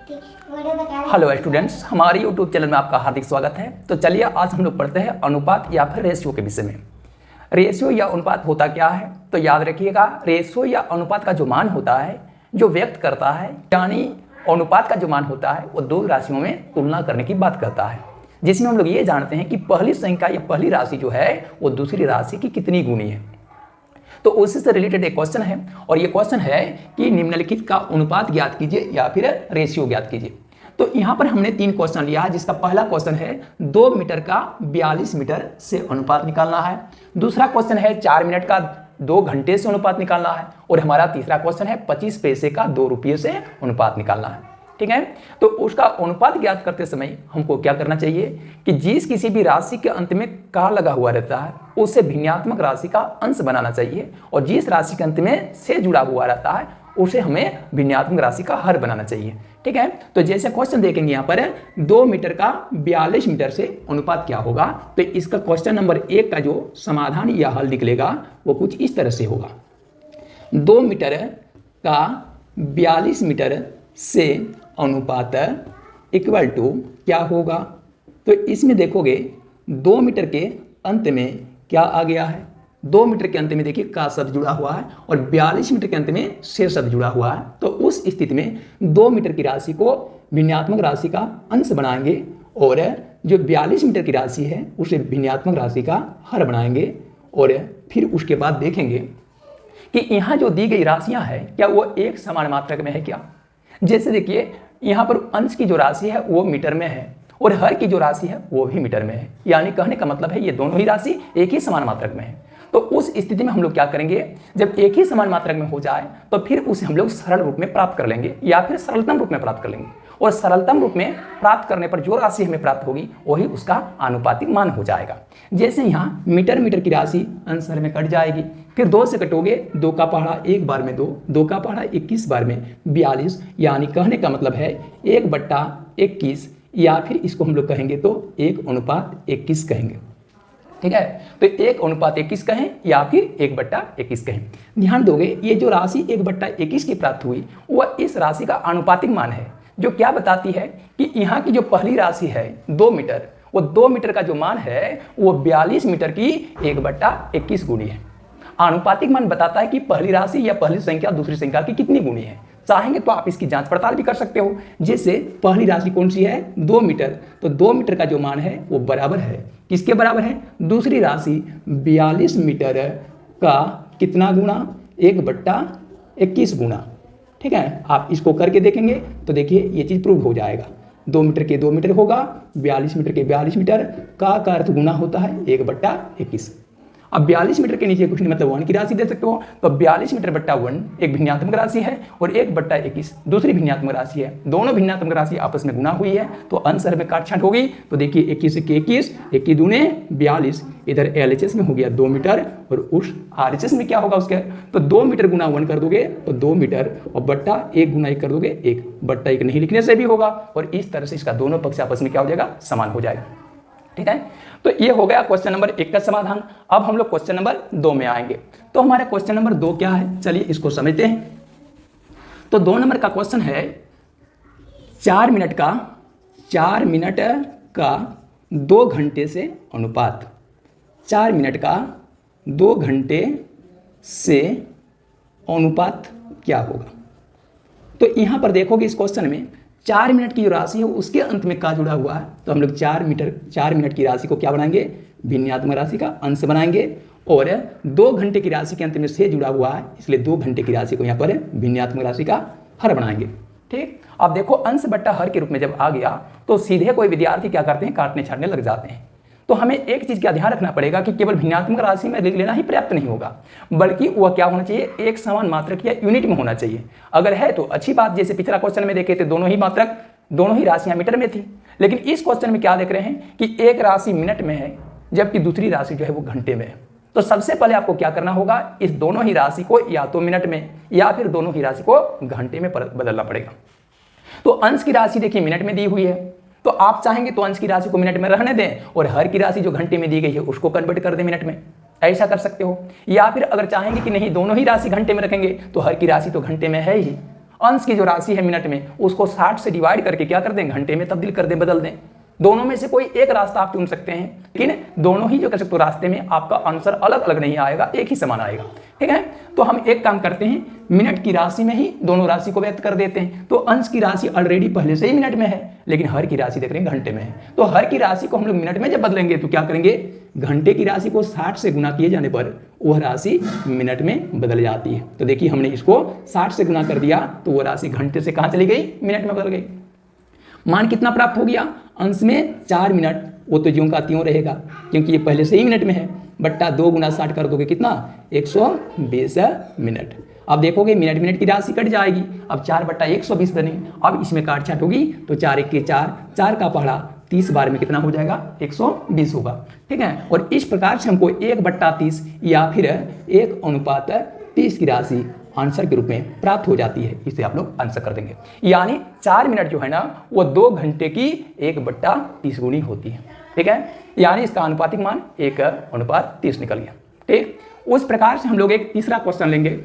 Hello students, हमारे YouTube channel में आपका हार्दिक स्वागत है। तो चलिए आज हम लोग पढ़ते हैं अनुपात या फिर रेशियो के विषय में। रेशियो या अनुपात होता क्या है? तो याद रखिएगा, रेशियो या अनुपात का जो मान होता है, जो व्यक्त करता है, यानी अनुपात का जो मान होता है वो दो राशियों में तुलना करने की बात करता है, जिसमें हम लोग ये जानते हैं कि पहली संख्या या पहली राशि जो है वो दूसरी राशि की कितनी गुनी है। तो उसी से रिलेटेड एक क्वेश्चन है, और ये क्वेश्चन है कि निम्नलिखित का अनुपात ज्ञात कीजिए या फिर रेशियो ज्ञात कीजिए। तो यहाँ पर हमने 3 क्वेश्चन लिया है, जिसका पहला क्वेश्चन है 2 मीटर का 42 मीटर से अनुपात निकालना है। दूसरा क्वेश्चन है 4 मिनट का 2 घंटे से अनुपात निकालना है। और हमारा तीसरा क्वेश्चन है 25 पैसे का 2 रुपये से अनुपात निकालना है। ठीक है, तो उसका अनुपात ज्ञात करते समय हमको क्या करना चाहिए कि जिस किसी भी राशि के अंत में का लगा हुआ रहता है उसे भिन्नात्मक राशि का अंश बनाना चाहिए, और जिस राशि के अंत में से जुड़ा हुआ रहता है उसे हमें भिन्नात्मक राशि का हर बनाना चाहिए। ठीक है, तो जैसे क्वेश्चन देखेंगे यहाँ पर 2 मीटर का 42 मीटर से अनुपात क्या होगा, तो इसका क्वेश्चन नंबर 1 का जो समाधान या हल निकलेगा वो कुछ इस तरह से होगा। 2 मीटर का 42 मीटर से अनुपात इक्वल टू क्या होगा, तो इसमें देखोगे 2 मीटर के अंत में क्या आ गया है। 2 मीटर के अंत में देखिए का शब्द जुड़ा हुआ है और 42 मीटर के अंत में से शब्द जुड़ा हुआ है। तो उस स्थिति में 2 मीटर की राशि को भिन्नात्मक राशि का अंश बनाएंगे, और जो 42 मीटर की राशि है उसे भिन्नात्मक राशि का हर बनाएंगे। और फिर उसके बाद देखेंगे कि यहाँ जो दी गई राशियाँ हैं क्या वो एक समान मात्रक में है क्या। जैसे देखिए यहाँ पर अंश की जो राशि है वो मीटर में है और हर की जो राशि है वो भी मीटर में है, यानी कहने का मतलब है ये दोनों ही राशि एक ही समान मात्रक में है। तो उस स्थिति में हम लोग क्या करेंगे, जब एक ही समान मात्रक में हो जाए तो फिर उसे हम लोग सरल रूप में प्राप्त कर लेंगे या फिर सरलतम रूप में प्राप्त कर लेंगे, और सरलतम रूप में प्राप्त करने पर जो राशि हमें प्राप्त होगी वही उसका आनुपातिक मान हो जाएगा। जैसे यहाँ मीटर की राशि अंश में कट जाएगी, फिर 2 से कटोगे, 2 का पहाड़ा 1 बार में 2, 2 का पहाड़ा 21 बार में 42, यानी कहने का मतलब है 1/21, या फिर इसको हम लोग कहेंगे तो 1:21 कहेंगे। ठीक है, तो 1:21 कहें या फिर 1/21 कहें। ध्यान दोगे ये जो राशि 1/21 की प्राप्त हुई वह इस राशि का आनुपातिक मान है, जो क्या बताती है कि यहाँ की जो पहली राशि है 2 मीटर, वो 2 मीटर का जो मान है वो 42 मीटर की 1/21 गुनी है। आनुपातिक मान बताता है कि पहली राशि या पहली संख्या दूसरी संख्या की कितनी गुनी है। चाहेंगे तो आप इसकी जांच पड़ताल भी कर सकते हो। जैसे पहली राशि कौन सी है, 2 मीटर, तो 2 मीटर का जो मान है वो बराबर है किसके बराबर है, दूसरी राशि 42 मीटर का कितना गुना, 1/21 गुना। ठीक है, आप इसको करके देखेंगे तो देखिए ये चीज़ प्रूव हो जाएगा। 2 मीटर के 2 मीटर होगा, 42 मीटर के 42 मीटर का अर्थ गुना होता है 1/21। अब 42 मीटर के नीचे कुछ नहीं, मतलब 1 की राशि दे सकते हो, तो 42 मीटर बट्टा 1 एक भिन्नात्मक राशि है और 1/21 दूसरी भिन्नात्मक राशि है। दोनों भिन्नात्मक राशि आपस में गुना हुई है तो अंश में काटछांट होगी। तो देखिए 21 के 21, 21 दूने 42, इधर LHS में हो गया 2 मीटर, और उस RHS में क्या होगा उसके, तो 2 मीटर गुना 1 कर दोगे तो 2 मीटर, और बट्टा 1 गुना 1 कर दोगे 1/1 नहीं लिखने से भी होगा, और इस तरह से इसका दोनों पक्ष आपस में क्या हो जाएगा, समान हो जाएगा। ठीक है, तो ये हो गया क्वेश्चन नंबर 1 का समाधान। अब हम लोग क्वेश्चन नंबर 2 में आएंगे। तो हमारा क्वेश्चन नंबर 2 क्या है, चलिए इसको समझते हैं। तो 2 नंबर का क्वेश्चन है 4 मिनट का 2 घंटे से अनुपात। 4 मिनट का 2 घंटे से अनुपात क्या होगा। तो यहाँ पर देखोगे इस क्वेश्चन में 4 मिनट की जो राशि है उसके अंत में का जुड़ा हुआ है, तो हम लोग 4 मिनट की राशि को क्या बनाएंगे, भिन्नात्मक राशि का अंश बनाएंगे, और 2 घंटे की राशि के अंत में से जुड़ा हुआ है, इसलिए 2 घंटे की राशि को यहाँ पर भिन्नात्मक राशि का हर बनाएंगे। ठीक, अब देखो अंश बट्टा हर के रूप में जब आ गया तो सीधे कोई विद्यार्थी क्या करते हैं, काटने छाटने लग जाते हैं। तो हमें एक चीज़ का ध्यान रखना पड़ेगा कि केवल भिन्नात्मक राशि में लिख लेना ही पर्याप्त नहीं होगा, बल्कि वह क्या होना चाहिए, एक समान मात्रक या यूनिट में होना चाहिए। अगर है तो अच्छी बात, जैसे पिछला क्वेश्चन में देखे थे दोनों ही मात्रक, दोनों ही राशियां मीटर में थी, लेकिन इस क्वेश्चन में क्या देख रहे हैं कि एक राशि मिनट में है जबकि दूसरी राशि जो है वो घंटे में है। तो सबसे पहले आपको क्या करना होगा, इस दोनों ही राशि को या तो मिनट में या फिर दोनों ही राशि को घंटे में बदलना पड़ेगा। तो अंश की राशि देखिए मिनट में दी हुई है, तो आप चाहेंगे तो अंश की राशि को मिनट में रहने दें और हर की राशि जो घंटे में दी गई है उसको कन्वर्ट कर दें मिनट में, ऐसा कर सकते हो। या फिर अगर चाहेंगे कि नहीं दोनों ही राशि घंटे में रखेंगे तो हर की राशि तो घंटे में है ही, अंश की जो राशि है मिनट में उसको 60 से डिवाइड करके क्या कर दें, घंटे में तब्दील कर दें, बदल दें। दोनों में से कोई एक रास्ता आप चुन सकते हैं, लेकिन दोनों ही जो कर सकते हो रास्ते में आपका आंसर अलग अलग नहीं आएगा, एक ही समान आएगा। ठीक है, तो हम एक काम करते हैं, मिनट की राशि में ही दोनों राशि को व्यक्त कर देते हैं। तो अंश की राशि ऑलरेडी पहले से ही मिनट में है, लेकिन हर की राशि देख रहे हैं घंटे में है। तो हर की राशि को हम लोग मिनट में जब बदलेंगे तो क्या करेंगे, घंटे की राशि को 60 से गुना किए जाने पर वह राशि मिनट में बदल जाती है। तो देखिए हमने इसको 60 से गुना कर दिया तो वह राशि घंटे से कहाँ चली गई, मिनट में बदल गई। मान कितना प्राप्त हो गया, अंश में 4 मिनट, वो तो ज्यों का त्यों रहेगा क्योंकि ये पहले से ही मिनट में है, बट्टा 2 गुना 60 कर दोगे कितना, 120 मिनट। अब देखोगे मिनट मिनट की राशि कट जाएगी, अब 4/120 बनी। अब इसमें काट छाट होगी तो 4 1 के 4, 4 का पहाड़ा 30 बार में कितना हो जाएगा, 120 होगा। ठीक है, और इस प्रकार से हमको 1/30 या फिर 1:30 की राशि आंसर के रूप में प्राप्त हो जाती है। इसे आप लोग आंसर कर देंगे, यानी 4 मिनट जो है ना वो 2 घंटे की 1/30 गुनी होती है। ठीक है, यानी इसका अनुपातिक मान 1:30 निकल गया। ठीक, उस प्रकार से हम लोग एक तीसरा क्वेश्चन लेंगे।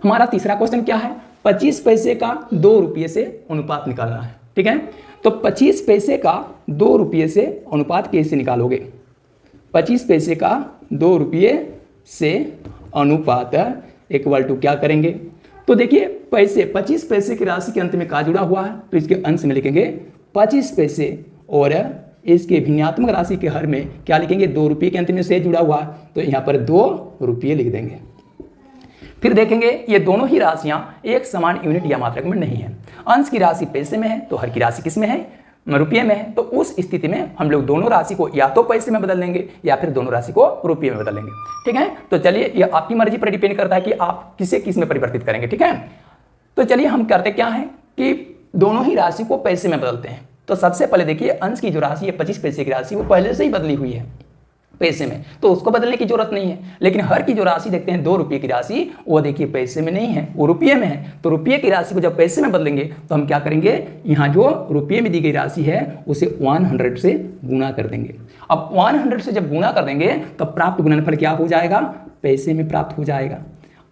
हमारा तीसरा क्वेश्चन क्या है, 25 पैसे का 2 रुपये से अनुपात निकालना है। ठीक है, तो 25 पैसे का 2 रुपये से अनुपात कैसे निकालोगे, 25 पैसे का 2 रुपये से अनुपात इक्वल टू क्या करेंगे, तो देखिए पैसे 25 पैसे की राशि के अंत में का जुड़ा हुआ है, तो इसके अंश में लिखेंगे 25 पैसे और इसके भिन्नात्मक राशि के हर में क्या लिखेंगे, 2 रुपये के अंत में से जुड़ा हुआ, तो यहाँ पर 2 रुपये लिख देंगे। फिर देखेंगे ये दोनों ही राशियां एक समान यूनिट या मात्रक में नहीं है। अंश की राशि पैसे में है तो हर की राशि किस में है, रुपये में है। तो उस स्थिति में हम लोग दोनों राशि को या तो पैसे में बदल लेंगे या फिर दोनों राशि को रुपये में बदल लेंगे। ठीक है, तो चलिए ये आपकी मर्जी पर डिपेंड करता है कि आप किसे किस में परिवर्तित करेंगे। ठीक है, तो चलिए हम करते क्या है कि दोनों ही राशि को पैसे में बदलते हैं। तो सबसे पहले देखिए अंश की जो राशि है 25 पैसे की राशि वो पहले से ही बदली हुई है पैसे में, तो उसको बदलने की जरूरत नहीं है। लेकिन हर की जो राशि देखते हैं 2 रुपये की राशि, वो देखिए पैसे में नहीं है, वो रुपये में है। तो रुपये की राशि को जब पैसे में बदलेंगे तो हम क्या करेंगे, यहाँ जो रुपये में दी गई राशि है उसे 100 से गुना कर देंगे। अब 100 से जब गुना कर देंगे तो प्राप्त गुणनफल क्या हो जाएगा, पैसे में प्राप्त हो जाएगा।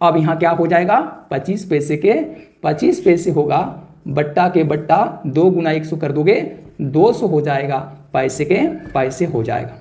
अब यहाँ क्या हो जाएगा, 25 पैसे के 25 पैसे होगा, बट्टा के बट्टा 2 गुना 100 कर दोगे 200 हो जाएगा, पैसे के पैसे हो जाएगा।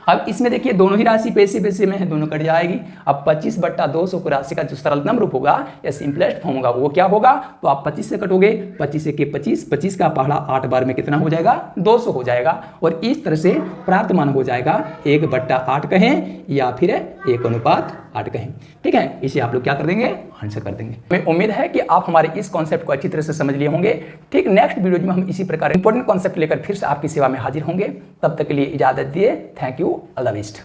अब इसमें देखिए दोनों ही राशि पैसे पैसे में है, दोनों कट जाएगी। अब 25/200 को राशि का जो सरलतम रूप होगा या सिंपलेस्ट फॉर्म होगा वो क्या होगा, तो आप 25 से कटोगे, 25 के 25, 25 का पहाड़ा 8 बार में कितना हो जाएगा, 200 हो जाएगा। और इस तरह से प्राप्त मान हो जाएगा 1/8 कहें या फिर 1:8 कहें। ठीक है, इसे आप लोग क्या कर देंगे, आंसर कर देंगे। मैं उम्मीद है कि आप हमारे इस कॉन्सेप्ट को अच्छी तरह से समझ लिए होंगे। ठीक, नेक्स्ट वीडियो में हम इसी प्रकार इंपॉर्टेंट कॉन्सेप्ट लेकर फिर से आपकी सेवा में हाजिर होंगे। तब तक के लिए इजाजत दिए, thank you, all the best.